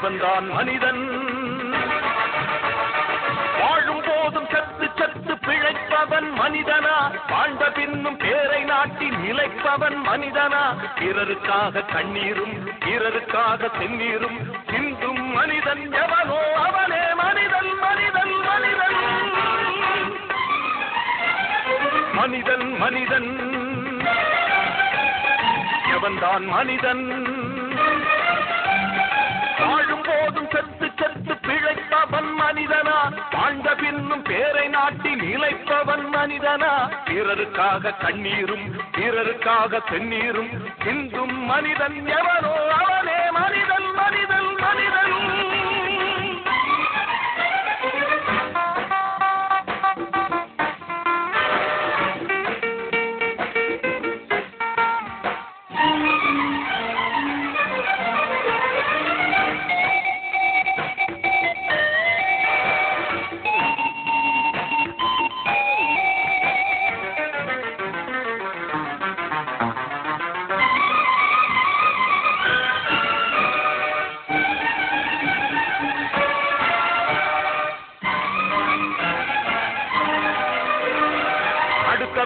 எவன்தான் மனிதன்? வாழும் போதும் சத்து சத்து பிழைப்பவன் மனிதனா? வாழ்ந்த பின்னும் பேரை நாட்டி நிலைப்பவன் மனிதனா? பிறருக்காக கண்ணீரும் பிறருக்காக செந்நீரும் சிந்தும் மனிதன் எவனோ அவனே மனிதன் மனிதன் மனிதன் மனிதன் மனிதன். எவன்தான் மனிதன்? வாழும் போதும் சத்து சத்து பிழைப்பவன் மனிதனா? வாழ்ந்த பின்னும் பேரை நாட்டி நிலைப்பவன் மனிதனா? பிறருக்காக கண்ணீரும் பிறருக்காக செந்நீரும் சிந்தும் மனிதன் எவனோ அவனே மனிதன் மனிதன் மனிதன்.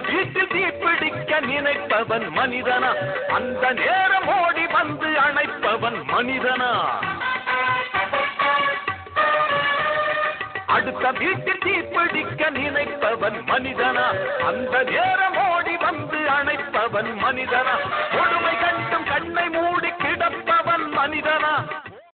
வீட்டில் தீப்பிடிக்க நினைப்பவன் மனிதனா? அந்த நேரம் ஓடி வந்து அணைப்பவன் மனிதனா? அடுத்த வீட்டில் தீப்பிடிக்க நினைப்பவன் மனிதனா? அந்த நேரம் ஓடி வந்து அணைப்பவன் மனிதனா?